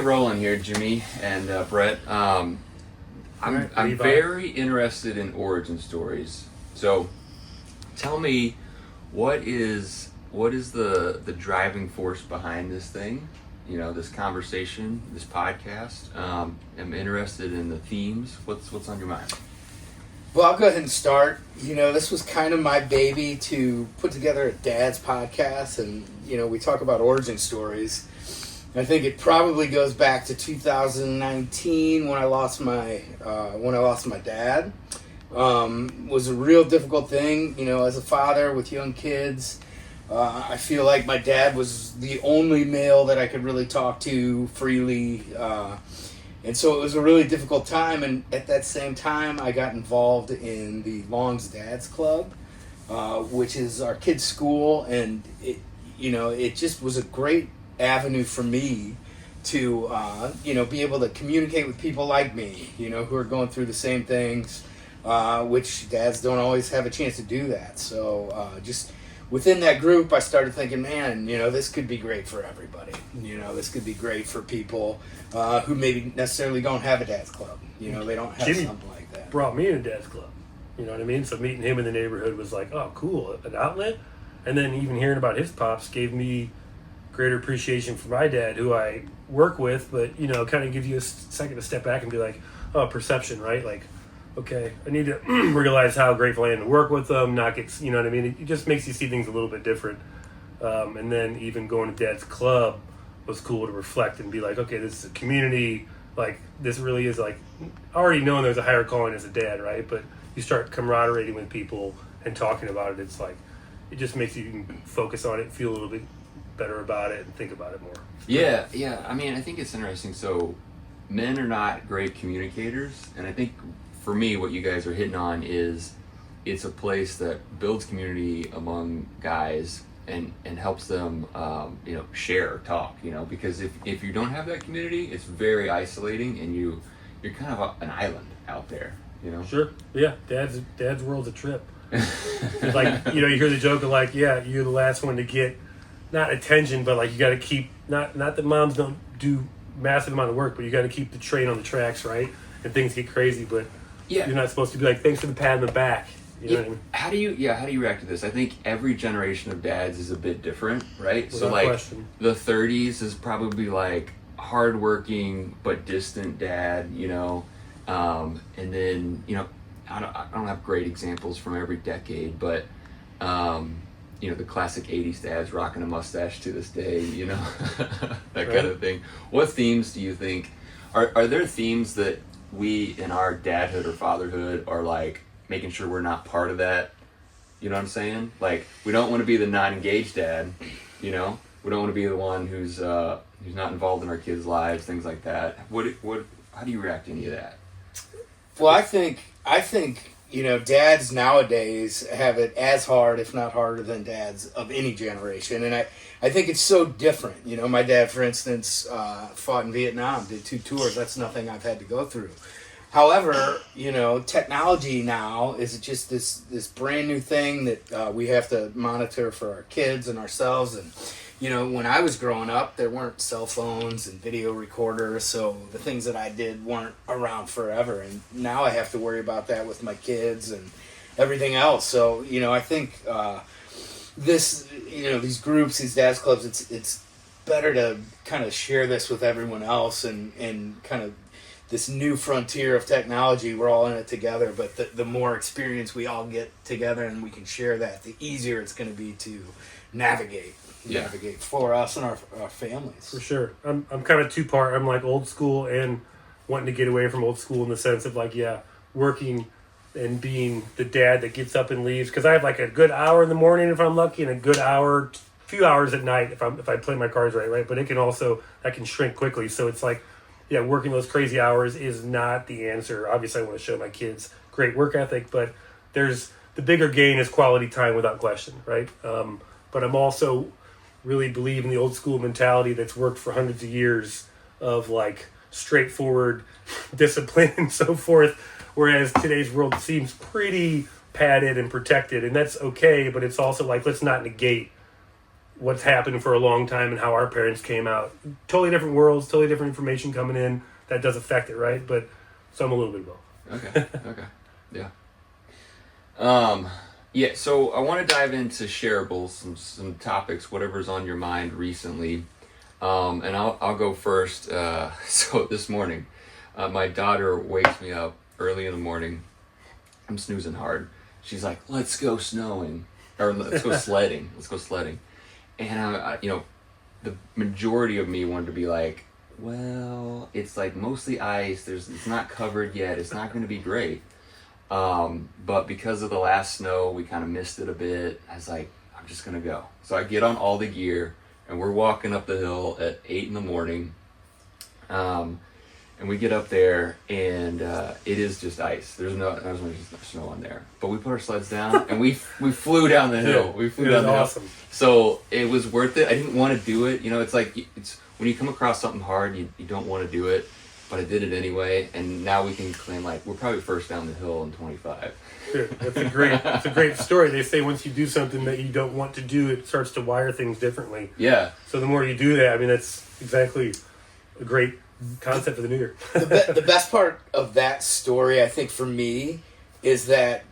get rolling here, Jimmy and Brett. I'm very interested in origin stories. So, tell me, what is the driving force behind this thing? You know, this conversation, this podcast. I'm interested in the themes. What's on your mind? Well, I'll go ahead and start. You know, this was kind of my baby to put together a dad's podcast, and you know, we talk about origin stories. I think it probably goes back to 2019 when I lost my dad. Was a real difficult thing, you know, as a father with young kids. I feel like my dad was the only male that I could really talk to freely. And so it was a really difficult time, and at that same time, I got involved in the Long's Dads Club, which is our kids' school, and it just was a great avenue for me to, be able to communicate with people like me, you know, who are going through the same things, which dads don't always have a chance to do that. So just within that group, I started thinking, man, you know, this could be great for everybody. You know, this could be great for people who maybe necessarily don't have a dad's club. You know, they don't have Jimmy something like that. Brought me in a dad's club. You know what I mean? So meeting him in the neighborhood was like, oh, cool, an outlet. And then even hearing about his pops gave me greater appreciation for my dad, who I work with, but, you know, kind of gives you a second to step back and be like, oh, perception, right? Like, okay, I need to realize how grateful I am to work with them, not get, you know what I mean? It just makes you see things a little bit different. And then even going to Dad's Club was cool to reflect and be like, okay, this is a community. Like, this really is like, already knowing there's a higher calling as a dad, right? But you start camaraderie with people and talking about it. It's like, it just makes you focus on it, feel a little bit better about it, and think about it more. Yeah. I mean, I think it's interesting. So, men are not great communicators, and I think for me, what you guys are hitting on is it's a place that builds community among guys and helps them, share, talk, you know, because if you don't have that community, it's very isolating and you're kind of an island out there, you know? Sure. Yeah. Dad's world's a trip. It's like, you know, you hear the joke of like, yeah, you're the last one to get not attention, but like you got to keep, not that moms don't do massive amount of work, but you got to keep the train on the tracks, right? And things get crazy, but you're not supposed to be like, thanks for the pat on the back. You know what I mean? How do you react to this? I think every generation of dads is a bit different, right? Without so like question. The 30s is probably like hardworking but distant dad, you know, and then, you know, I don't have great examples from every decade, but the classic 80s dads rocking a mustache to this day, you know, that kind of thing. What themes do you think are there themes that we in our dadhood or fatherhood are like making sure we're not part of that? You know what I'm saying? Like, we don't want to be the non-engaged dad, you know? We don't want to be the one who's not involved in our kids' lives, things like that. How do you react to any of that? Well, I think you know, dads nowadays have it as hard, if not harder, than dads of any generation. And I think it's so different. You know, my dad, for instance, fought in Vietnam, did 2 tours. That's nothing I've had to go through. However, you know, technology now is just this brand new thing that we have to monitor for our kids and ourselves. And, you know, when I was growing up, there weren't cell phones and video recorders, so the things that I did weren't around forever. And now I have to worry about that with my kids and everything else. So, you know, I think these groups, these dads clubs, it's better to kind of share this with everyone else and kind of this new frontier of technology. We're all in it together, but the more experience we all get together and we can share that, the easier it's going to be to navigate for us and our families. For sure. I'm kind of two-part. I'm like old school and wanting to get away from old school in the sense of like, working and being the dad that gets up and leaves. Because I have like a good hour in the morning if I'm lucky and a good few hours at night if I play my cards right? But that can shrink quickly. So it's like, working those crazy hours is not the answer. Obviously, I want to show my kids great work ethic, but the bigger gain is quality time without question, right? But I'm also really believe in the old school mentality that's worked for hundreds of years of like straightforward discipline and so forth, whereas today's world seems pretty padded and protected, and that's okay, but it's also like, let's not negate what's happened for a long time and how our parents came out. Totally different worlds, totally different information coming in. That does affect it, right? But so I'm a little bit of both. Okay. Yeah. Yeah, so I want to dive into shareables, some topics, whatever's on your mind recently. And I'll go first. So this morning, my daughter wakes me up early in the morning. I'm snoozing hard. She's like, "Let's go snowing," or "Let's go sledding." Let's go sledding. And the majority of me wanted to be like, "Well, it's like mostly ice. It's not covered yet. It's not going to be great." But because of the last snow, we kind of missed it a bit. I was like, I'm just going to go. So I get on all the gear, and we're walking up the hill at 8 in the morning. And we get up there, and it is just ice. There's no snow on there. But we put our sleds down, and we flew down the hill. We flew down the awesome. hill. So it was worth it. I didn't want to do it. It's like when you come across something hard, you don't want to do it. But I did it anyway, and now we can claim like we're probably first down the hill in 25. Sure. That's a great story. They say once you do something that you don't want to do, it starts to wire things differently. Yeah. So the more you do that, I mean, that's exactly a great concept for the new year. The best part of that story, I think, for me, is that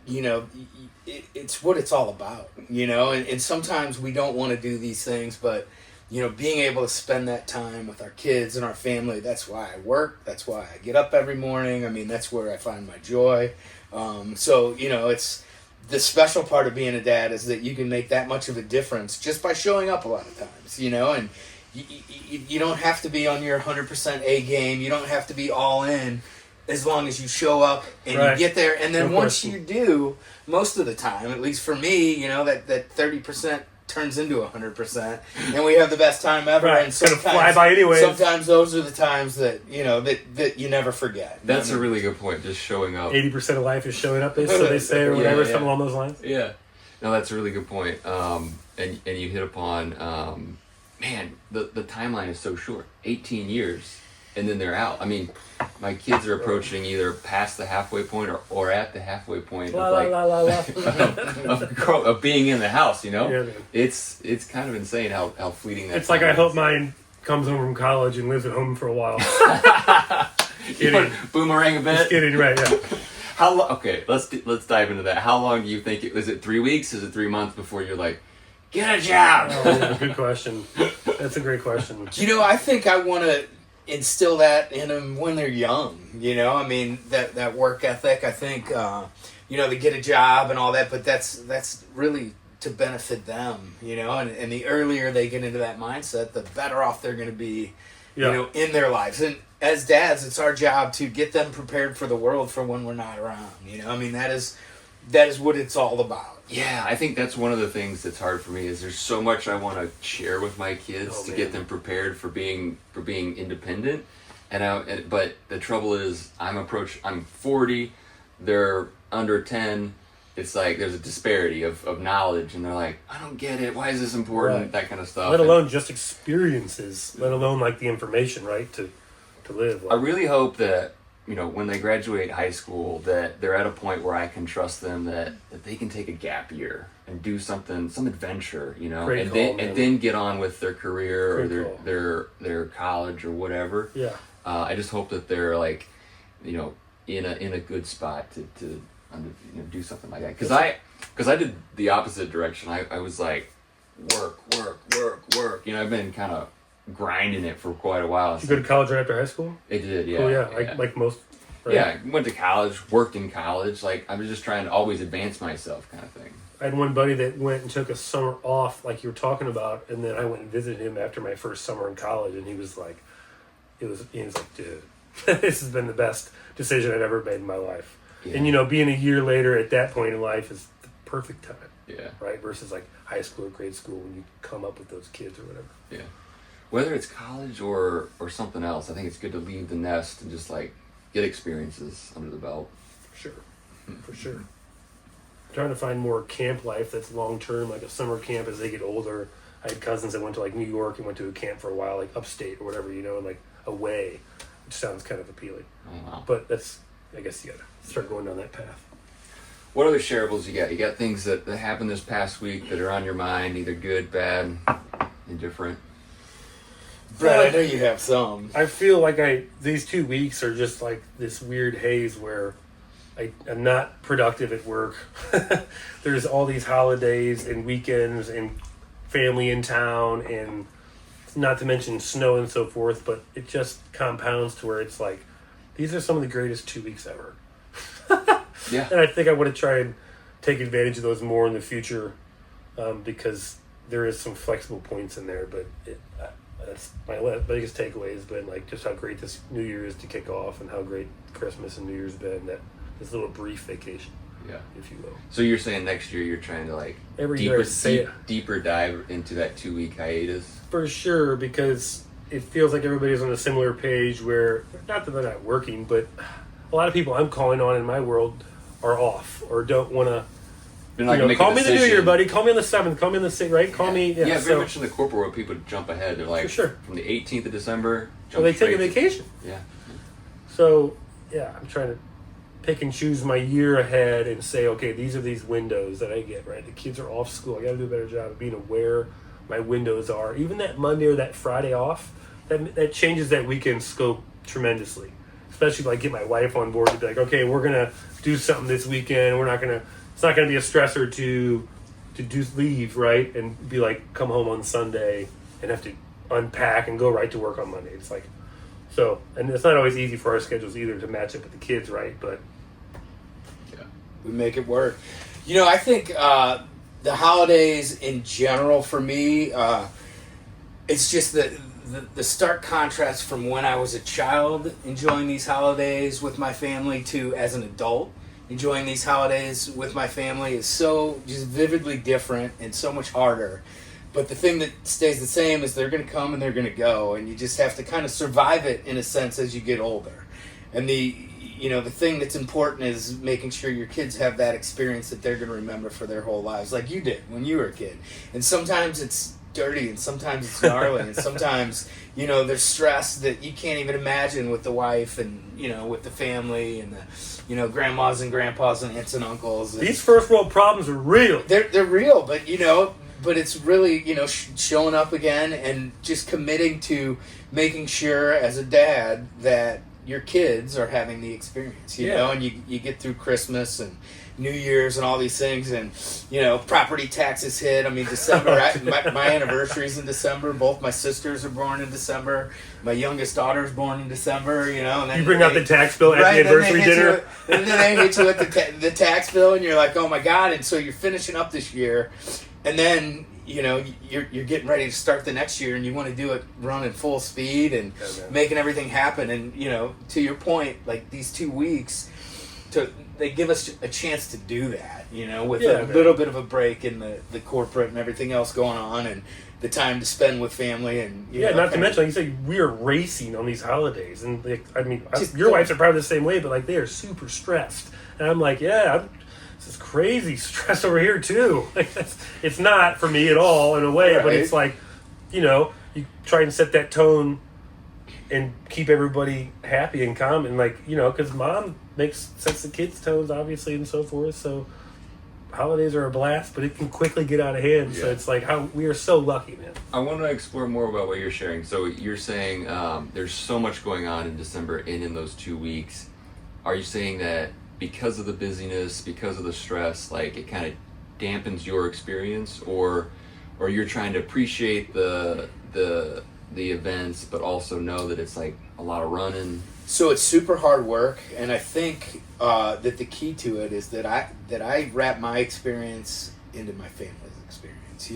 it's what it's all about. And sometimes we don't want to do these things, but being able to spend that time with our kids and our family, that's why I work. That's why I get up every morning. I mean, that's where I find my joy. So, it's the special part of being a dad is that you can make that much of a difference just by showing up a lot of times, and you don't have to be on your 100% A game. You don't have to be all in as long as you show up and you get there. And then once you do, most of the time, at least for me, that 30% turns into 100%, and we have the best time ever. Right. And sometimes, gonna fly by anyways. Sometimes those are the times that that you never forget. That's a really good point. Just showing up. 80% of life is showing up. So they say, or whatever, something along those lines. Yeah. No, that's a really good point. And you hit upon, man, the timeline is so short. 18 years, and then they're out. I mean, my kids are approaching either past the halfway point or at the halfway point of being in the house. Yeah, it's kind of insane how fleeting that. It's like I hope mine comes home from college and lives at home for a while. Boomerang a bit. Just kidding, right? Yeah. How long? Okay, let's dive into that. How long do you think? Is it 3 weeks? Is it 3 months before you're like, get a job? Oh, yeah, good question. That's a great question. I think I want to instill that in them when they're young. I mean, that work ethic. I think they get a job and all that, but that's really to benefit them. And the earlier they get into that mindset, the better off they're going to be. In their lives. And as dads, it's our job to get them prepared for the world for when we're not around. I mean, that is what it's all about. Yeah, I think that's one of the things that's hard for me is there's so much I want to share with my kids to get them prepared for being independent. But the trouble is I'm 40, they're under 10. It's like there's a disparity of knowledge, and they're like, I don't get it. Why is this important? Right. That kind of stuff. Let alone just experiences. Let alone like the information, right? To live. I really hope that when they graduate high school, that they're at a point where I can trust them that they can take a gap year and do something, some adventure, and then get on with their career or their college or whatever. Yeah. I just hope that they're like, in a good spot to do something like that. Because I did the opposite direction. I was like, work. I've been kind of grinding it for quite a while. Did you go to college right after high school? I did, yeah. Oh yeah, like most. Right? Yeah, went to college, worked in college. Like I was just trying to always advance myself, kind of thing. I had one buddy that went and took a summer off, like you were talking about, and then I went and visited him after my first summer in college, and he was like, he was like, dude, this has been the best decision I've ever made in my life. Yeah. And being a year later at that point in life is the perfect time. Yeah. Right? Versus like high school or grade school when you come up with those kids or whatever. Yeah. Whether it's college or something else, I think it's good to leave the nest and just like get experiences under the belt. For sure. I'm trying to find more camp life that's long term, like a summer camp as they get older. I had cousins that went to like New York and went to a camp for a while, like upstate or whatever, and like away, which sounds kind of appealing. Oh, wow. But I guess you gotta start going down that path. What other shareables you got? You got things that happened this past week that are on your mind, either good, bad, indifferent? Brad, I know you have some. I feel like these 2 weeks are just like this weird haze where I'm not productive at work. There's all these holidays and weekends and family in town, and not to mention snow and so forth, but it just compounds to where it's like, these are some of the greatest 2 weeks ever. Yeah. And I think I want to try and take advantage of those more in the future, because there is some flexible points in there, but that's my biggest takeaway has been like just how great this New Year is to kick off, and how great Christmas and New Year's been, that this little brief vacation, if you will. So you're saying next year you're trying to like deeper dive into that 2 week hiatus? For sure, because it feels like everybody's on a similar page where, not that they're not working, but a lot of people I'm calling on in my world are off or don't want to. Call me the New Year, buddy. Call me on the 7th. Call me on the 6th, right? Call me. Yeah, very much in the corporate world, people jump ahead. They're like, for sure. From the 18th of December, Well, they take a vacation. Yeah. So, I'm trying to pick and choose my year ahead and say, okay, these are these windows that I get, right? The kids are off school. I got to do a better job of being aware my windows are. Even that Monday or that Friday off, that changes that weekend scope tremendously. Especially if I get my wife on board to be like, okay, we're going to do something this weekend. It's not going to be a stressor to do leave, right? And be like, come home on Sunday and have to unpack and go right to work on Monday. It's like, so, and it's not always easy for our schedules either to match up with the kids, right? But we make it work. I think the holidays in general for me, it's just the stark contrast from when I was a child enjoying these holidays with my family to as an adult enjoying these holidays with my family is so just vividly different and so much harder. But the thing that stays the same is they're going to come and they're going to go, and you just have to kind of survive it in a sense as you get older. And the thing that's important is making sure your kids have that experience that they're going to remember for their whole lives, like you did when you were a kid. And sometimes it's dirty, and sometimes it's gnarly, and sometimes there's stress that you can't even imagine with the wife and with the family and the grandmas and grandpas and aunts and uncles. And these first world problems are real. They're real, but it's really showing up again and just committing to making sure as a dad that your kids are having the experience, and you get through Christmas and New Year's and all these things, and property taxes hit. I mean, December. My anniversary's in December. Both my sisters are born in December. My youngest daughter's born in December. And then you bring out the tax bill at the anniversary dinner, and then they hit you with the tax bill, and you're like, oh my god! And so you're finishing up this year, and then you're getting ready to start the next year, and you want to do it running full speed and making everything happen. And to your point, like these 2 weeks, they give us a chance to do that, with a little bit of a break in the corporate and everything else going on, and the time to spend with family. And not to mention, like you said, we are racing on these holidays, and your wives are probably the same way, but like they are super stressed, and I'm like, this is crazy stress over here too. Like it's not for me at all in a way, right. But it's like, you try and set that tone and keep everybody happy and calm, and like, because mom sets the kids' tones obviously and so forth. So holidays are a blast, but it can quickly get out of hand. Yeah. So it's like how we are so lucky, man. I want to explore more about what you're sharing. So you're saying there's so much going on in December and in those 2 weeks. Are you saying that because of the busyness, because of the stress, like it kind of dampens your experience, or you're trying to appreciate the events, but also know that it's like a lot of running? So it's super hard work, and I think that the key to it is that I wrap my experience into my family's experience.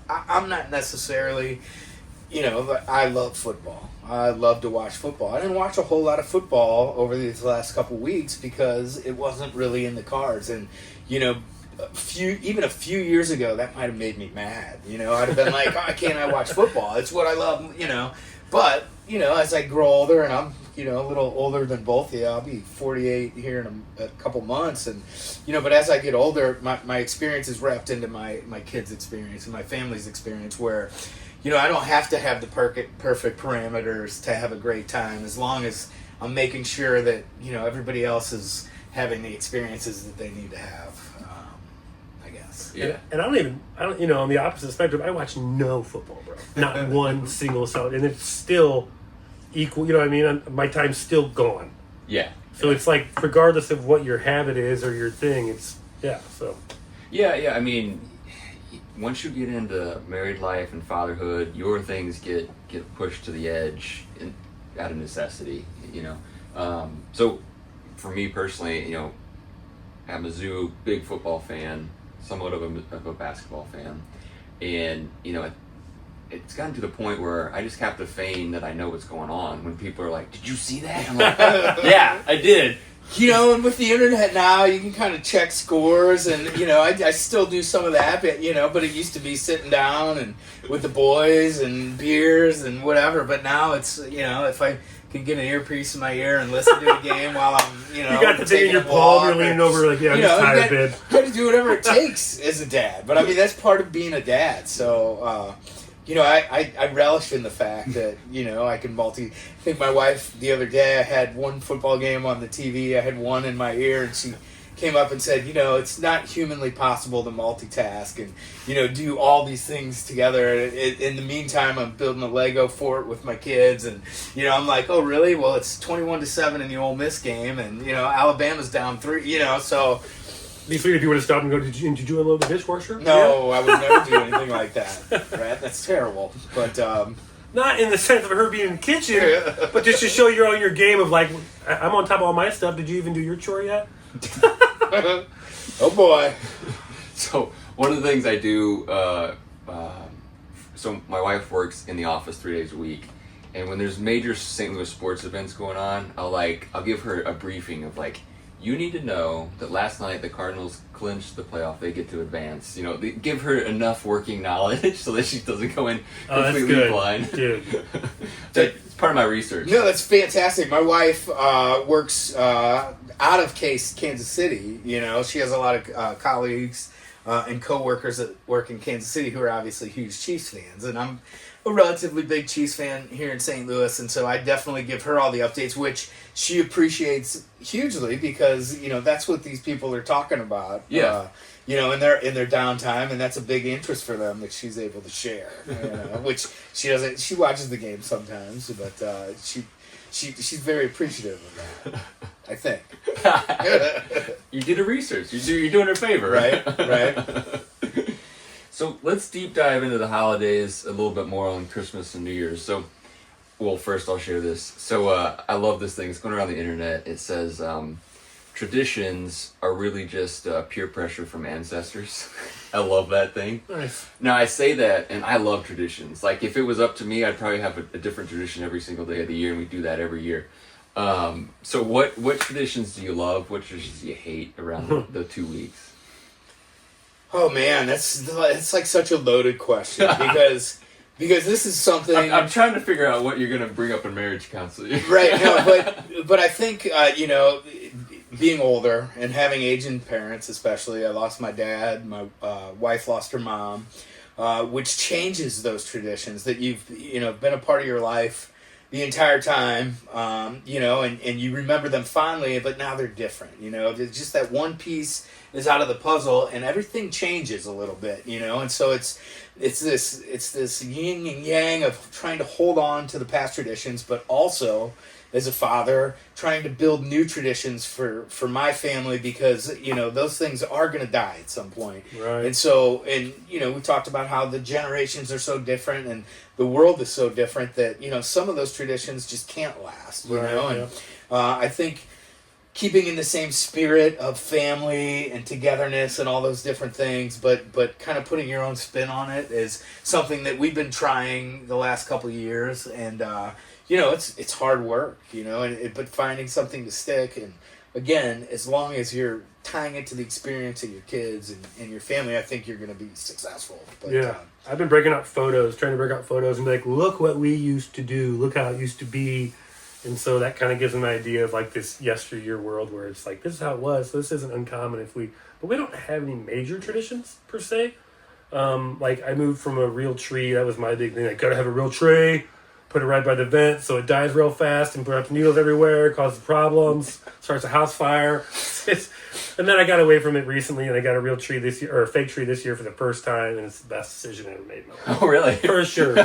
I'm not necessarily, I love football. I love to watch football. I didn't watch a whole lot of football over these last couple weeks because it wasn't really in the cards. And, a few years ago, that might have made me mad. I'd have been like, why can't I watch football? It's what I love, But, as I grow older, and I'm, a little older than both of you, I'll be 48 here in a couple months. And, but as I get older, my experience is wrapped into my kids' experience and my family's experience where, I don't have to have the perfect parameters to have a great time, as long as I'm making sure that, everybody else is having the experiences that they need to have. I guess. Yeah. And I don't, you know, on the opposite spectrum, I watch no football, bro. Not one single solid. And it's still equal, you know what I mean? My time's still gone. Yeah. So it's like, regardless of what your habit is or your thing, it's, so. Yeah, I mean, once you get into married life and fatherhood, your things get pushed to the edge out of necessity, you know. So for me personally, you know, I'm a big football fan, somewhat of a basketball fan, and you know, it's gotten to the point where I just have to feign that I know what's going on when people are like, "Did you see that?" I'm like, "Yeah, I did." You know, and with the internet now, you can kind of check scores, and you know, I still do some of that, but you know, but it used to be sitting down and with the boys and beers and whatever. But now it's, you know, if I can get an earpiece in my ear and listen to a game while I'm, you know, you got the thing in your palm, you're leaning over like, yeah, I'm just tired, babe. You got to do whatever it takes as a dad. But I mean, that's part of being a dad. So, you know, I relish in the fact that, you know, I can I think my wife the other day, I had one football game on the TV, I had one in my ear, and she came up and said, you know, it's not humanly possible to multitask and, you know, do all these things together. In the meantime, I'm building a Lego fort with my kids, and, you know, I'm like, oh, really? Well, it's 21-7 in the Ole Miss game, and, you know, Alabama's down 3, you know, so... You figured if you would have stopped and go, did you unload the dishwasher? No, I would never do anything like that. Right? That's terrible. But not in the sense of her being in the kitchen, but just to show you're on your game of like, I'm on top of all my stuff. Did you even do your chore yet? Oh boy. So one of the things I do, so my wife works in the office 3 days a week, and when there's major St. Louis sports events going on, I'll give her a briefing of like, you need to know that last night the Cardinals clinched the playoff. They get to advance. You know, give her enough working knowledge so that she doesn't go in completely blind. Dude. It's part of my research. No, that's fantastic. My wife works out of Kansas City. You know, she has a lot of colleagues and coworkers that work in Kansas City who are obviously huge Chiefs fans, and I'm a relatively big Chiefs fan here in St. Louis, and so I definitely give her all the updates, which she appreciates hugely because, you know, that's what these people are talking about. Yeah. You know, in their downtime, and that's a big interest for them that she's able to share. You know, which she doesn't. She watches the game sometimes, but she's very appreciative of that. I think. You did a research. You're doing her a favor, right? So let's deep dive into the holidays a little bit more on Christmas and New Year's. So, well, first I'll share this. So I love this thing. It's going around the internet. It says traditions are really just peer pressure from ancestors. I love that thing. Nice. Now, I say that, and I love traditions. Like, if it was up to me, I'd probably have a different tradition every single day of the year, and we do that every year. So what traditions do you love? What traditions do you hate around the 2 weeks? Oh man, it's like such a loaded question because this is something I'm trying to figure out what you're going to bring up in marriage counseling. Right? No, but I think you know, being older and having aging parents, especially, I lost my dad. My wife lost her mom, which changes those traditions that you've been a part of your life the entire time, you know, and you remember them fondly, but now they're different. You know, there's just that one piece is out of the puzzle, and everything changes a little bit, you know, and so it's this yin and yang of trying to hold on to the past traditions, but also as a father trying to build new traditions for my family, because you know those things are going to die at some point, right? And so, and you know, we talked about how the generations are so different and the world is so different that, you know, some of those traditions just can't last, you know, and I think keeping in the same spirit of family and togetherness and all those different things, but kind of putting your own spin on it is something that we've been trying the last couple of years. And, you know, it's hard work, you know, but finding something to stick. And again, as long as you're tying it to the experience of your kids and your family, I think you're going to be successful. But, I've been trying to break out photos and be like, look what we used to do. Look how it used to be. And so that kind of gives them an idea of like this yesteryear world where it's like, this is how it was. So this isn't uncommon but we don't have any major traditions per se. Like I moved from a real tree. That was my big thing. I gotta have a real tree. put it right by the vent so it dies real fast and put up needles everywhere, causes problems, starts a house fire. And then I got away from it recently, and I got a real tree this year, or a fake tree this year for the first time, and it's the best decision I ever made in my life. Oh, really? For sure.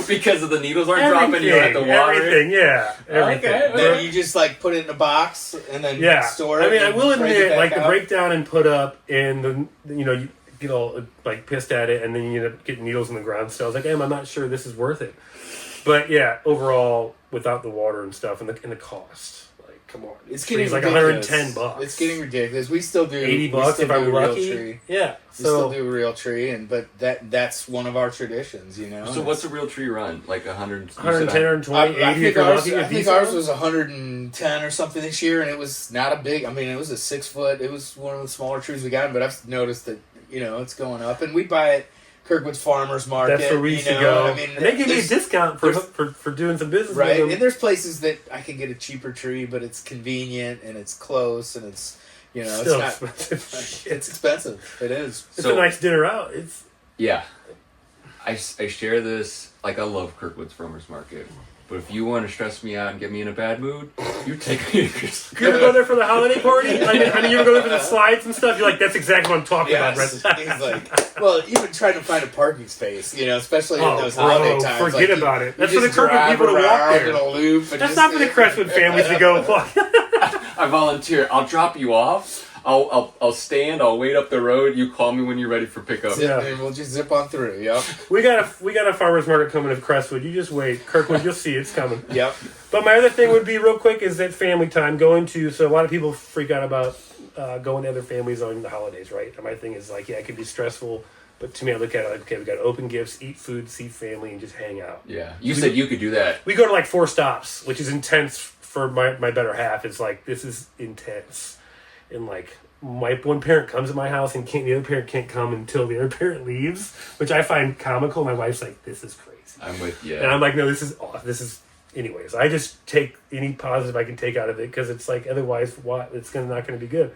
Because of the needles aren't dropping, you don't have to water everything, it? yeah. Everything. Okay. Then you just like put it in a box and then store it. I mean, I and will break it admit, back like the out. breakdown and put up, and you get all like pissed at it, and then you end up getting needles in the ground. So I was like, I'm not sure this is worth it. But yeah, overall, without the water and stuff, and the cost. Come on, it's getting like ridiculous. $110. It's getting ridiculous. We still do $80 if I'm lucky. Tree. Yeah, we still do a real tree, but that's one of our traditions, you know. So what's a real tree run? Like 100, 110, 120, 80 I if you're lucky. I think ours was 110 or something this year, and it was not a big. I mean, it was a 6 foot. It was one of the smaller trees we got, but I've noticed that it's going up, and we buy it. Kirkwood's Farmers Market. That's where we used to go. I mean, and they give me a discount for doing some business right? with them. And there's places that I can get a cheaper tree, but it's convenient and it's close and it's Still it's not expensive. It's expensive. It is. It's a nice dinner out. Yeah. I share this. Like, I love Kirkwood's Farmers Market. But if you want to stress me out and get me in a bad mood, you take me to You ever go there for the holiday party? I mean, you ever go there for the slides and stuff? You're like, that's exactly what I'm talking about, Brett. He's like, well, even trying to find a parking space, especially in those holiday times. Forget like, about it. You That's for the just Kirkwood drive people to walk around there. in a loop. And That's not for the Crestwood families to go. I volunteer. I'll drop you off. I'll stand. I'll wait up the road. You call me when you're ready for pickup. Yeah. And we'll just zip on through. Yep. We got a farmers market coming to Crestwood. You just wait, Kirkwood. You'll see it's coming. Yep. But my other thing would be real quick is that family time. So a lot of people freak out about going to other families on the holidays, right? And my thing is like, yeah, it can be stressful. But to me, I look at it like, okay, we got open gifts, eat food, see family, and just hang out. Yeah. You said you could do that. We go to like 4 stops, which is intense for my better half. It's like, this is intense. And like, my one parent comes to my house and the other parent can't come until the other parent leaves, which I find comical. My wife's like, this is crazy. I'm with you. And I'm like, no, this is, anyways, I just take any positive I can take out of it because it's like, otherwise, it's not going to be good.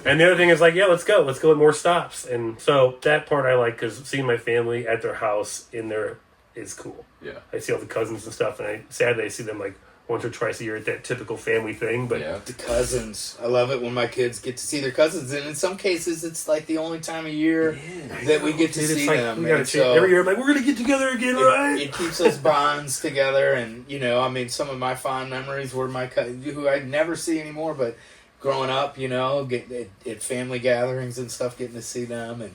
And the other thing is like, yeah, let's go at more stops. And so that part I like because seeing my family at their house in there is cool. Yeah. I see all the cousins and stuff, and sadly I see them like once or twice a year at that typical family thing. But yeah. The cousins, I love it when my kids get to see their cousins, and in some cases it's like the only time of year that we get to see them. We gotta so every year, I'm like, we're gonna get together again, right? It keeps those bonds together, and I mean, some of my fond memories were my cousins, who I never see anymore, but growing up, at family gatherings and stuff, getting to see them, and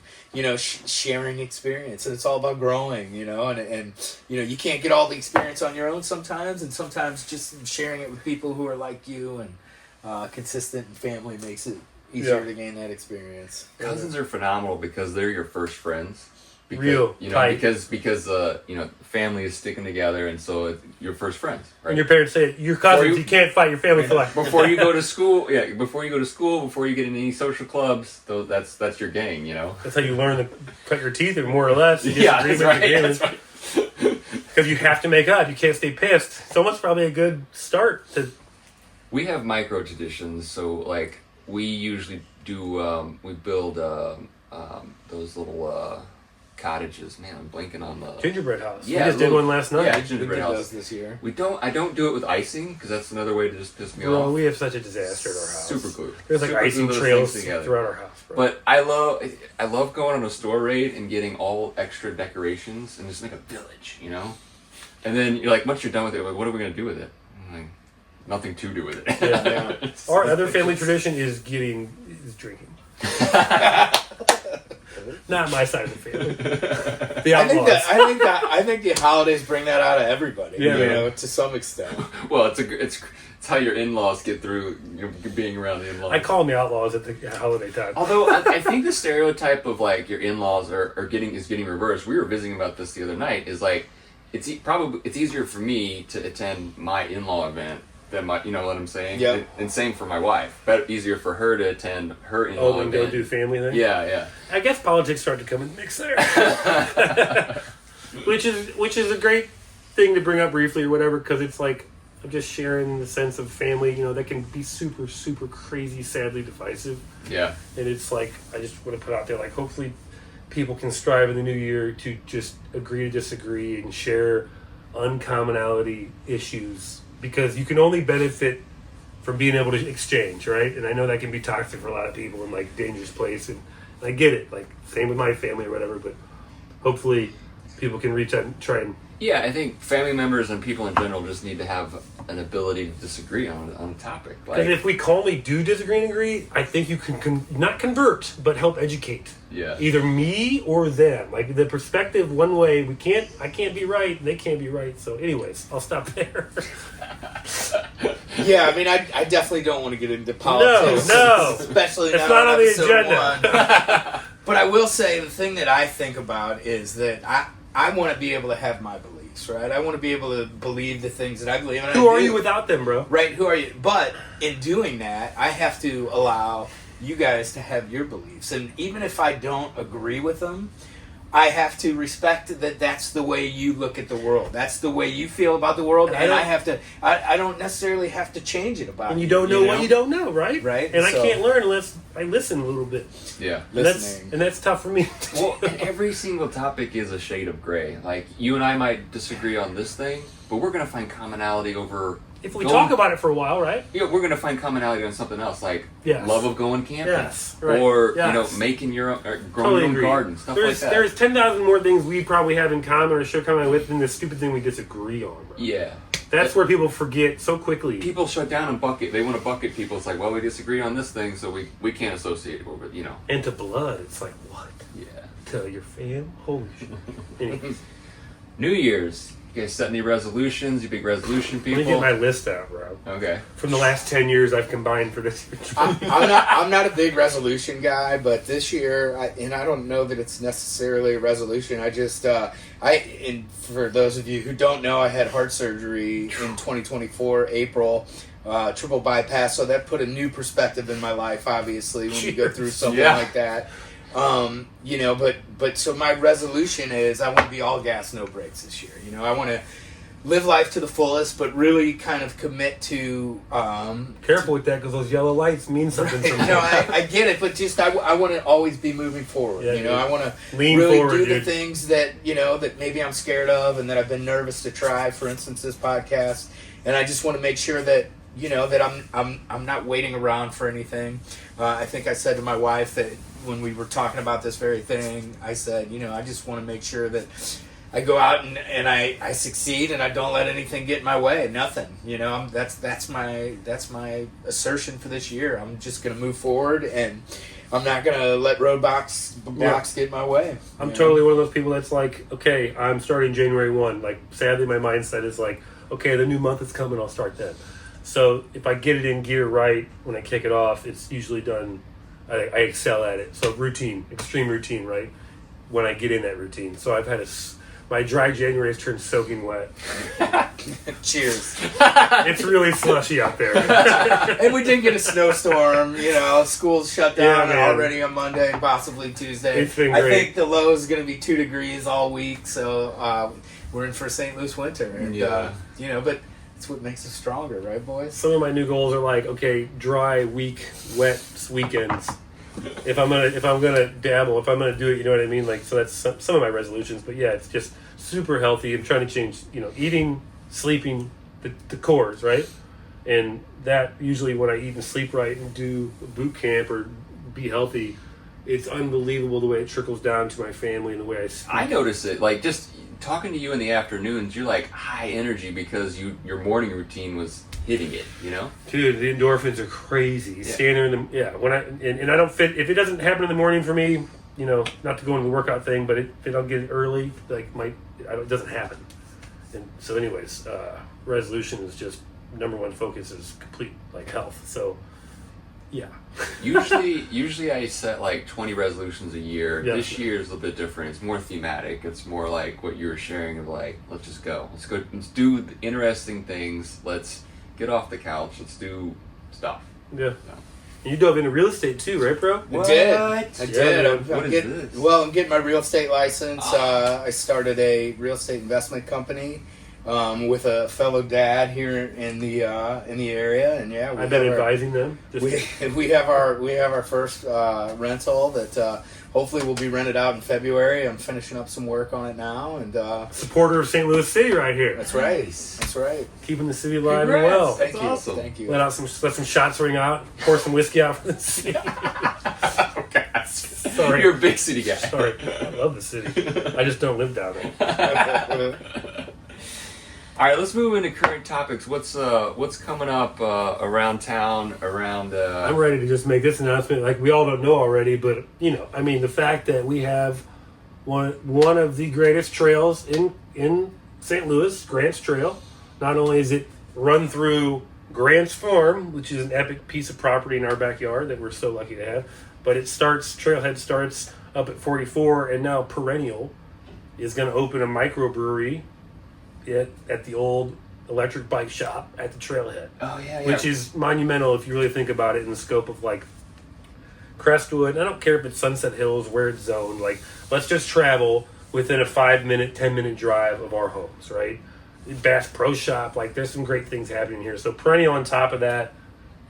sharing experience, and it's all about growing, and you can't get all the experience on your own sometimes, and sometimes just sharing it with people who are like you and consistent in family makes it easier to gain that experience. Cousins are phenomenal because they're your first friends. Because, Real tight. because family is sticking together, and so it's your first friends, right? And your parents say your cousins, you can't fight your family for life. Before you go to school, before you get in any social clubs, that's your gang, That's how you learn to cut your teeth, or more or less. That's right. Because you have to make up. You can't stay pissed. So that's probably a good start to. We have micro traditions, so like we usually do. We build those little cottages. Man, I'm blanking on the Gingerbread house. Yeah, we just did one last night. Yeah, We gingerbread did house those this year. I don't do it with icing because that's another way to just piss me Bro, off. we have such a disaster at our house. Super glue. There's like Super icing glue those trails things together. throughout our house, bro. But I love going on a store raid and getting all extra decorations and just make a village, And then you're like, once you're done with it, like, what are we gonna do with it? I'm like, nothing to do with it. Yeah. Our other family tradition is drinking. Not my side of the family. The outlaws. I think the holidays bring that out of everybody. To some extent. Well, it's how your in-laws get through being around the in-laws. I call them the outlaws at the holiday time. Although I think the stereotype of like your in-laws are getting reversed. We were visiting about this the other night. Is like it's easier for me to attend my in-law event than my, you know what I'm saying? Yeah. And same for my wife. But easier for her to attend her in-law than event. go do family then? Yeah. I guess politics start to come in the mix there. which is a great thing to bring up briefly or whatever, because it's like I'm just sharing the sense of family, that can be super, super crazy, sadly divisive. Yeah. And it's like, I just want to put out there, like, hopefully people can strive in the new year to just agree to disagree and share uncommonality issues, because you can only benefit from being able to exchange, right? And I know that can be toxic for a lot of people and like dangerous place, and I get it. Like same with my family or whatever, but hopefully people can reach out and try and. Yeah, I think family members and people in general just need to have an ability to disagree on a topic. Because if we calmly do disagree and agree, I think you can not convert, but help educate. Yeah. Either me or them. Like the perspective one way, I can't be right, they can't be right. So anyways, I'll stop there. Yeah, I mean, I definitely don't want to get into politics. No. Especially it's not on the episode agenda. 1. But I will say the thing that I think about is that I want to be able to have my beliefs, right? I want to be able to believe the things that I believe. And Who are you without them, bro? Right, who are you? But in doing that, I have to allow you guys to have your beliefs. And even if I don't agree with them, I have to respect that that's the way you look at the world. That's the way you feel about the world. And I don't necessarily have to change it about you. And you don't know what you don't know, right? Right. And I can't learn unless I listen a little bit. Yeah. And that's tough for me. Well, every single topic is a shade of gray. Like, you and I might disagree on this thing, but we're going to find commonality over... If we talk about it for a while, right? Yeah, we're going to find commonality on something else, like love of going camping. Yes, right. Or, making your own, or growing your own garden, stuff like that. There's 10,000 more things we probably have in common or should come out with than this stupid thing we disagree on, bro. Yeah. That's where people forget so quickly. People shut down and bucket. They want to bucket people. It's like, well, we disagree on this thing, so we can't associate it with, And to blood, it's like, what? Yeah. To your fam? Holy shit. Anyways. New Year's. You guys set any resolutions? You big resolution people? Let me get my list out, bro. Okay. From the last 10 years I've combined for this year. I'm not a big resolution guy, but this year, and I don't know that it's necessarily a resolution. I just, and for those of you who don't know, I had heart surgery in 2024, April, triple bypass, so that put a new perspective in my life, obviously, when you go through something like that. But so my resolution is I want to be all gas, no brakes this year. I want to live life to the fullest, but really kind of commit to. Careful with that, because those yellow lights mean something. I get it, but just I want to always be moving forward. Yeah, I want to really forward, do the things that that maybe I'm scared of and that I've been nervous to try. For instance, this podcast, and I just want to make sure that. That I'm not waiting around for anything. I think I said to my wife that when we were talking about this very thing, I said, I just want to make sure that I go out and I succeed and I don't let anything get in my way. Nothing. That's my assertion for this year. I'm just going to move forward and I'm not going to let roadblocks get in my way. I'm totally one of those people that's like, okay, I'm starting January 1. Like, sadly, my mindset is like, okay, the new month is coming, I'll start then. So if I get it in gear right when I kick it off, it's usually done. I excel at it. So routine, extreme routine, right? When I get in that routine. So I've had my dry January has turned soaking wet. Cheers. It's really slushy out there. And we did get a snowstorm. School's shut down already on Monday and possibly Tuesday. It's been great. I think the low is going to be 2 degrees all week. So we're in for St. Louis winter. And, but it's what makes us stronger, right, boys? Some of my new goals are like, okay, dry, week, wet weekends. If I'm gonna dabble, if I'm gonna do it, you know what I mean? Like, so that's some of my resolutions. But yeah, it's just super healthy. I'm trying to change, eating, sleeping, the cores, right? And that usually when I eat and sleep right and do boot camp or be healthy, it's unbelievable the way it trickles down to my family and the way I sleep. I notice it, like just talking to you in the afternoons, you're like high energy because your morning routine was hitting it, Dude, the endorphins are crazy. Standing there in the when I don't fit if it doesn't happen in the morning for me, not to go into the workout thing, but if I don't get it early, like it doesn't happen. And so, anyways, resolution is just number one focus is complete health. So, yeah. Usually I set like 20 resolutions a year. Yeah. This year is a little bit different. It's more thematic. It's more like what you were sharing of like, let's just go. Let's do the interesting things. Let's get off the couch. Let's do stuff. Yeah. And you dove into real estate too, right, bro? I did. I'm getting my real estate license. I started a real estate investment company. with a fellow dad here in the area, and yeah, I've been advising them. We have our first rental that hopefully will be rented out in February. I'm finishing up some work on it now, and supporter of St. Louis City right here. That's right. Nice. That's right. Keeping the city alive and Congrats. well. Thank That's you. awesome. Thank you. Let some shots ring out. Pour some whiskey out for the city. Oh, God. Sorry. You're a big city guy. Sorry, I love the city. I just don't live down there. All right, let's move into current topics. What's coming up around town? I'm ready to just make this announcement. Like we all don't know already, but the fact that we have one of the greatest trails in St. Louis, Grant's Trail. Not only is it run through Grant's Farm, which is an epic piece of property in our backyard that we're so lucky to have, but Trailhead starts up at 44, and now Perennial is going to open a microbrewery at the old electric bike shop at the Trailhead. Oh yeah. Which is monumental if you really think about it in the scope of like Crestwood. I don't care if it's Sunset Hills, where it's zoned. Like, let's just travel within a 5-minute, 10-minute drive of our homes, right? Bass Pro Shop, like there's some great things happening here. So Perennial on top of that,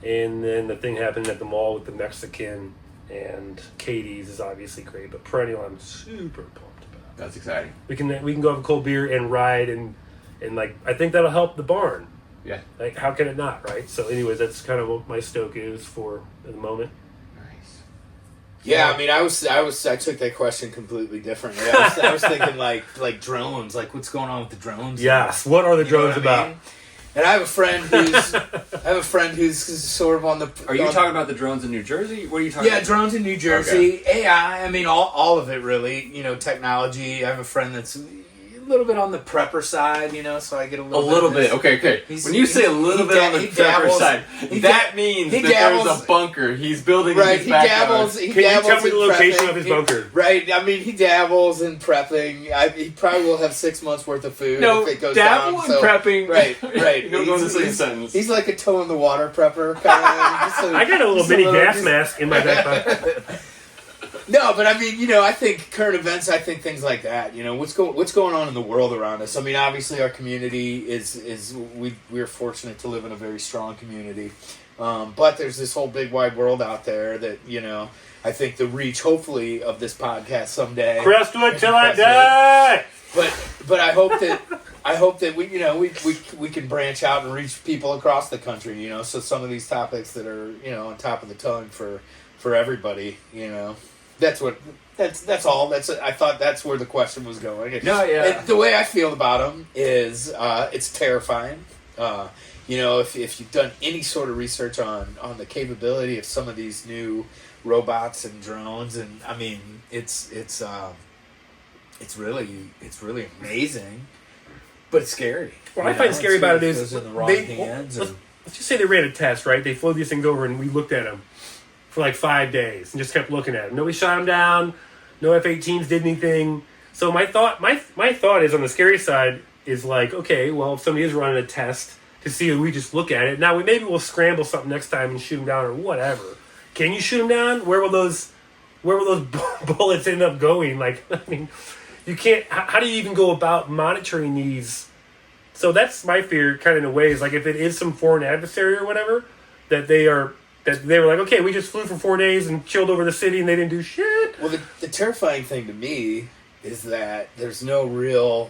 and then the thing happening at the mall with the Mexican and Katie's is obviously great. But Perennial, I'm super pumped about. That's exciting. We can go have a cold beer and ride and like I think that'll help the barn. Yeah. Like how can it not, right? So anyways, that's kind of what my stoke is for the moment. Nice. Yeah, I mean, I took that question completely differently. I was thinking like drones, like what's going on with the drones? Yes. What are the You know drones what I about? mean? And I have a friend who's sort of on the. Are you talking about the drones in New Jersey? What are you talking about? Yeah, drones in New Jersey, AI. I mean, all of it really. Technology. I have a friend that's a little bit on the prepper side, so I get a little bit. Okay. When you say a little bit on the prepper side, that means that there's a bunker. He's building in his backyard. Can you tell me the location of his bunker? Right. I mean, he dabbles in prepping. He probably will have 6 months worth of food if it goes down. Dabble in prepping. Right. You don't go in the same sentence. He's like a toe in the water prepper kind of. I got a little mini gas mask in my back pocket. No, but I mean, I think current events. I think things like that. What's going on in the world around us. I mean, obviously, our community is we're fortunate to live in a very strong community, but there's this whole big wide world out there that I think the reach, hopefully, of this podcast someday. Crestwood till I die. But I hope that we can branch out and reach people across the country. So some of these topics that are on top of the tongue for everybody. That's all. I thought that's where the question was going. No, yeah. And the way I feel about them is it's terrifying. If you've done any sort of research on the capability of some of these new robots and drones, and I mean it's really amazing, but it's scary. What I find scary about it is goes in the wrong hands. Let's just say they ran a test, right? They flew these things over and we looked at them for like 5 days and just kept looking at them. Nobody shot them down. No F-18s did anything. So my thought is on the scary side is like, okay, well, if somebody is running a test to see if we just look at it. Now maybe we'll scramble something next time and shoot them down or whatever. Can you shoot them down? Where will those bullets end up going? Like, I mean, you can't. How do you even go about monitoring these? So that's my fear, kind of in a way, is like if it is some foreign adversary or whatever, that they were like, okay, we just flew for 4 days and chilled over the city and they didn't do shit. Well, the terrifying thing to me is that there's no real,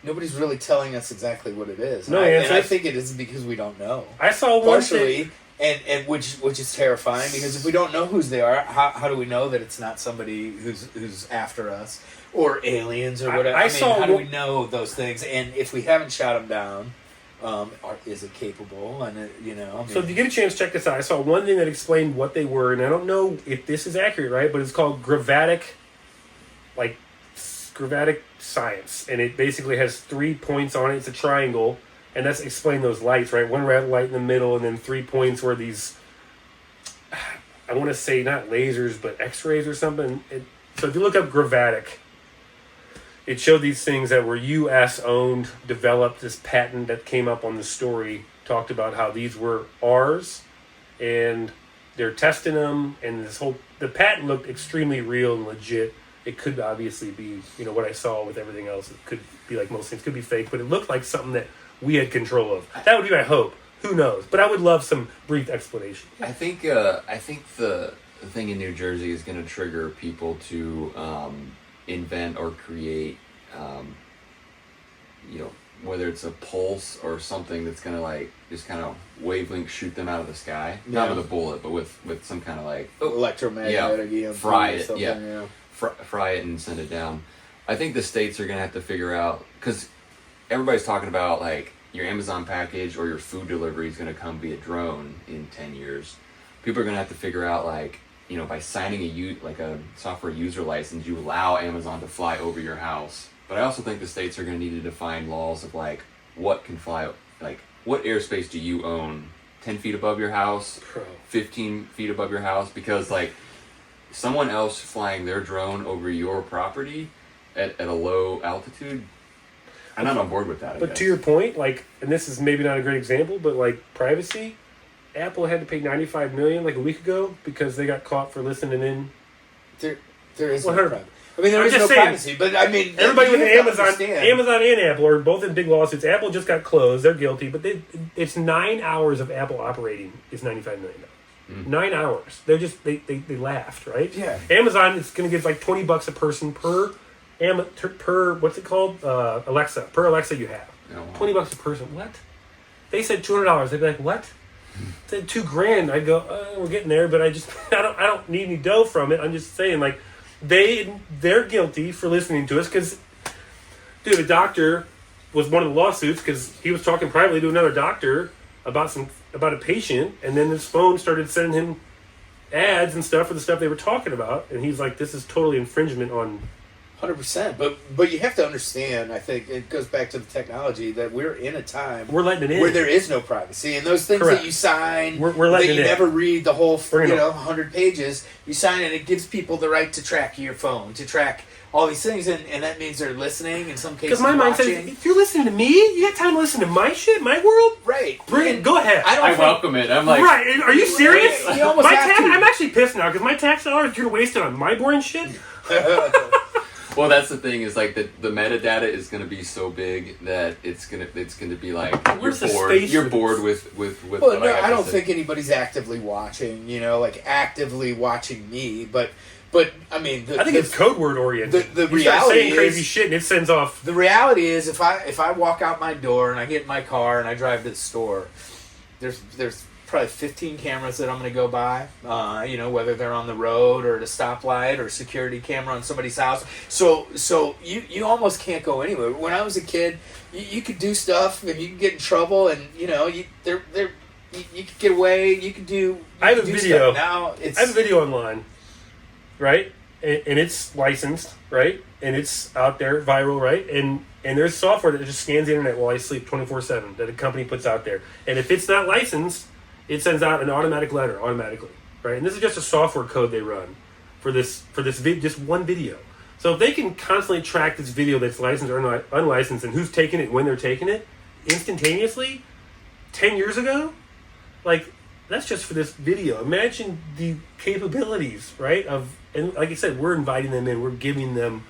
nobody's really telling us exactly what it is. No and answers. I think it is because we don't know. I saw one partially, and which is terrifying because if we don't know whose they are, how do we know that it's not somebody who's after us or aliens or whatever? How do we know those things? And if we haven't shot them down. Is it capable? And So if you get a chance, check this out. I saw one thing that explained what they were, and I don't know if this is accurate, right? But it's called gravatic science, and it basically has 3 points on it. It's a triangle, and that's explain those lights, right? One red light in the middle, and then 3 points where these, I want to say not lasers, but X-rays or something. So if you look up gravatic, it showed these things that were U.S. owned, developed. This patent that came up on the story talked about how these were ours, and they're testing them. And the patent looked extremely real and legit. it could obviously be, what I saw with everything else. It could be like most things, could be fake, but it looked like something that we had control of. That would be my hope. Who knows? But I would love some brief explanation. I think the thing in New Jersey is going to trigger people to invent or create, whether it's a pulse or something that's going to like just kind of wavelength shoot them out of the sky. Yeah. Not with a bullet, but with some kind of like electromagnetic EMP fry it, yeah. Fry it and send it down. I think the states are going to have to figure out, because everybody's talking about like your Amazon package or your food delivery is going to come via drone in 10 years. People are going to have to figure out like, by signing a software user license, you allow Amazon to fly over your house. But I also think the states are going to need to define laws of like what can fly, like what airspace do you own 10 feet above your house, 15 feet above your house, because like someone else flying their drone over your property at a low altitude, I'm not on board with that. But to your point, like, and this is maybe not a great example, but like privacy, Apple had to pay $95 million like a week ago because they got caught for listening in. There is no 100. privacy. I mean, there is no privacy, but I mean, everybody with Amazon and Apple are both in big lawsuits. Apple just got closed; they're guilty, but it's 9 hours of Apple operating is $95 million. 9 hours. They're just they laughed, right? Yeah. Amazon is going to give like $20 a person per what's it called? Alexa. Per Alexa you have. Oh, wow. $20 a person. What? They said $200. They'd be like, what? Said $2,000. I'd go, we're getting there, but I don't need any dough from it. I'm just saying, like, they're guilty for listening to us because, dude, a doctor was one of the lawsuits because he was talking privately to another doctor about a patient, and then his phone started sending him ads and stuff for the stuff they were talking about, and he's like, this is totally infringement on. 100%, but you have to understand. I think it goes back to the technology that we're in a time we're letting it in where there is no privacy, and those things Correct. that you sign, we're letting that you it in. never read the whole, 100 pages. You sign it, it gives people the right to track your phone, to track all these things, and that means they're listening in some cases. Because my mind says, if you're listening to me, you got time to listen to my shit, my world, right? Go ahead. I welcome it. I'm like, right? Are you serious? You almost have to. I'm actually pissed now because my tax dollars you're wasting on my boring shit. Well, that's the thing is like the metadata is going to be so big that it's gonna be like Where's the you're bored. space You're for bored with. Well, no, I don't think anybody's actively watching. Like actively watching me, but I mean, I think it's code word oriented. The you reality start saying is crazy shit and it sends off. The reality is, if I walk out my door and I get in my car and I drive to the store, there's probably 15 cameras that I'm going to go by, whether they're on the road or at a stoplight or security camera on somebody's house. So you almost can't go anywhere. When I was a kid, you could do stuff and you could get in trouble, and you could get away. You could do. I have a video. Now I have a video online, right? And it's licensed, right? And it's out there, viral, right? And there's software that just scans the internet while I sleep 24/7 that a company puts out there. And if it's not licensed, it sends out an automatic letter automatically, right? And this is just a software code they run for this just one video. So if they can constantly track this video that's licensed or unlicensed and who's taking it, when they're taking it, instantaneously, 10 years ago, like that's just for this video. Imagine the capabilities, right? And like I said, we're inviting them in. We're giving them.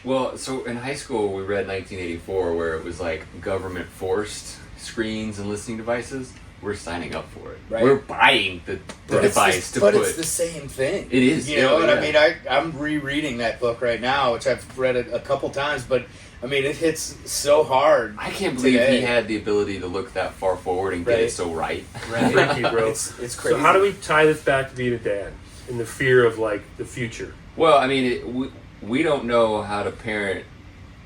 Well, so in high school we read 1984 where it was like government forced screens and listening devices. We're signing up for it. Right. We're buying the device but it's the same thing. It is. You know what I mean? I'm rereading that book right now, which I've read it a couple times, but I mean, it hits so hard. I can't believe he had the ability to look that far forward and get it so right. Right. Thank you, bro. It's crazy. So how do we tie this back to being a dad and the fear of like the future? Well, I mean, we don't know how to parent.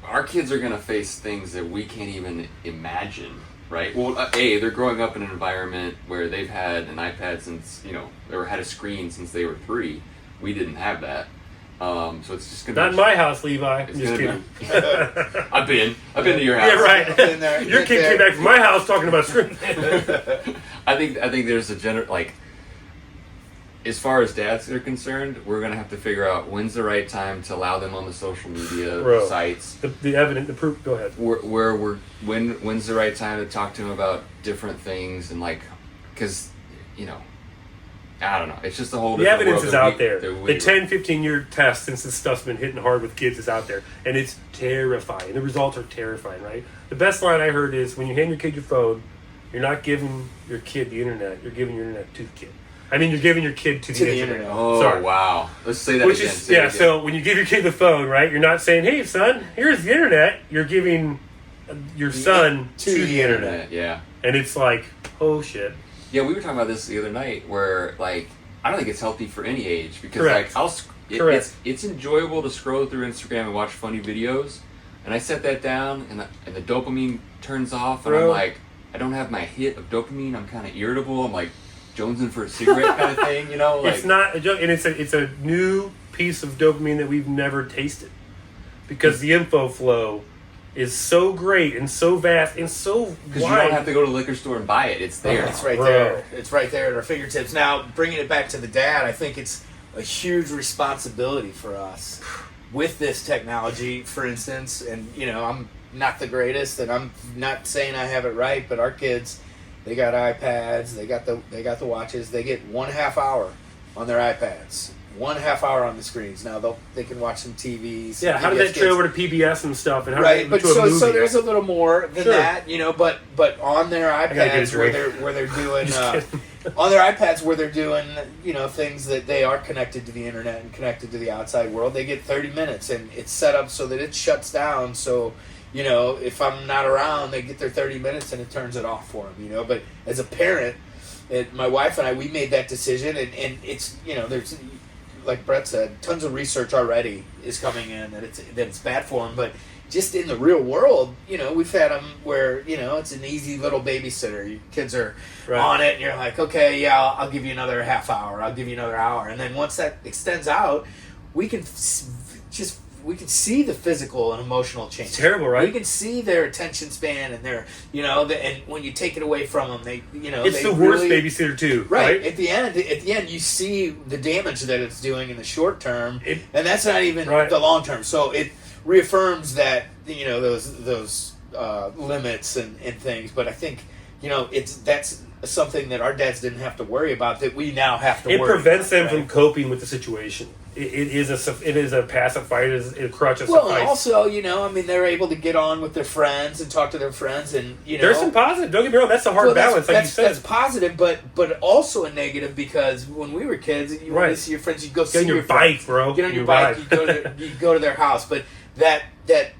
Our kids are going to face things that we can't even imagine. Right. Well, they're growing up in an environment where they've had an iPad since or had a screen since they were 3. We didn't have that, so it's just gonna. Not in my house, Levi. I'm just kidding. I've been to your house. Yeah, right. Been there, your kid came back from my house talking about screen. I think there's a general as far as dads are concerned, we're gonna have to figure out when's the right time to allow them on the social media sites. The evidence, the proof. Go ahead. When's the right time to talk to them about different things and because I don't know. It's just a whole The different evidence world is that out there. that The 10, 15-year test since this stuff's been hitting hard with kids is out there. And it's terrifying. The results are terrifying, right? The best line I heard is when you hand your kid your phone, you're not giving your kid the internet. You're giving your internet to the kid. I mean, you're giving your kid to the internet. Oh, Sorry. wow. Let's say that Which again. is, Say it again. so when you give your kid the phone, right, you're not saying, hey, son, here's the internet. You're giving your son to the internet. Yeah. And it's like, oh, shit. Yeah, we were talking about this the other night where, like, I don't think it's healthy for any age because, Correct. like, Correct. it's enjoyable to scroll through Instagram and watch funny videos, and I set that down, and the dopamine turns off, and Bro. I'm like, I don't have my hit of dopamine. I'm kind of irritable. I'm like jonesing for a cigarette kind of thing, you know? Like, It's not a joke, and it's a new piece of dopamine that we've never tasted because the info flow is so great and so vast and so because you wide. don't have to go to the liquor store and buy it. It's there. It's right Bro. there. It's right there at our fingertips. Now, bringing it back to the dad, I think it's a huge responsibility for us with this technology, for instance. And, you know, I'm not the greatest, and I'm not saying I have it right, but our kids, they got iPads, they got the watches. They get 1.5 hour on their iPads. 1.5 hour on the screens. Now they can watch some TVs. Yeah, how did that trade over to PBS and stuff? And how Right, did but to a movie? so there's a little more than Sure. that, you know. But on their gotta get a iPads where drink. they're doing Just kidding. on their iPads where they're doing, you know, things that they are connected to the internet and connected to the outside world. They get 30 minutes, and it's set up so that it shuts down. So, you know, if I'm not around, they get their 30 minutes and it turns it off for them. You know, but as a parent, my wife and I, we made that decision, and it's, you know, there's, like Brett said, tons of research already is coming in that it's bad for them. But just in the real world, you know, we've had them where, you know, it's an easy little babysitter. Your kids are Right. on it, and you're like, okay, yeah, I'll give you another half hour. I'll give you another hour. And then once that extends out, we can we can see the physical and emotional change. It's terrible, right? We can see their attention span and their, you know, and when you take it away from them, they, you know, It's they the worst really, babysitter too, Right. right? At the end, you see the damage that it's doing in the short term, It- and that's not even Right. the long term. So it reaffirms that, you know, those limits and things. But I think, you know, that's something that our dads didn't have to worry about that we now have to. It worry prevents about, them right? from coping with the situation. It is a pacifier. It is a crutch. A Well, and suffice. also, you know, I mean, they're able to get on with their friends and talk to their friends, and you know, There's some positive. Don't get me wrong. That's a hard well, balance, like you said. That's positive, but also a negative because when we were kids, you wanted to see your friends, you go Get see on your your bike, friends. bro. Get on your Your bike. bike. You go to their house, but that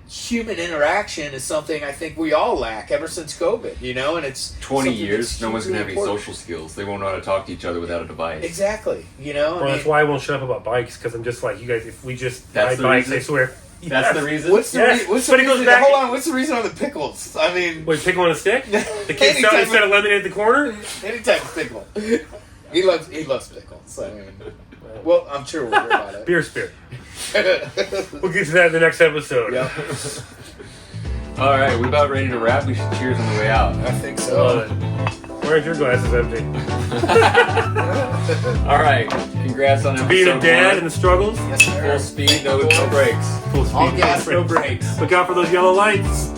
human interaction is something I think we all lack ever since COVID. You know, and it's 20 something years, that's no one's going to have any hugely important. social skills. They won't know how to talk to each other without a device. Exactly. You know, Well, that's why I won't shut up about bikes because I'm just like you guys. If we just That's ride the bikes, reason? I swear. That's the reason? What's the Yes, what's but the it goes reason? back- Hold on. What's the reason on the pickles? I mean, Wait, pickle on a stick? The kid Anytime instead of lemonade at the corner? any type of pickle. He loves pickles. I mean, well, I'm sure we'll hear about it. Beer spirit. We'll get to that in the next episode. Yep. All right, we're about ready to wrap. We should cheers on the way out. I think Love so. it. Where's your glasses empty? All right, congrats on Being a episode dad one. and the struggles. Yes, sir. Full speed, no brakes. Full speed. All gas, no brakes. Look out for those yellow lights.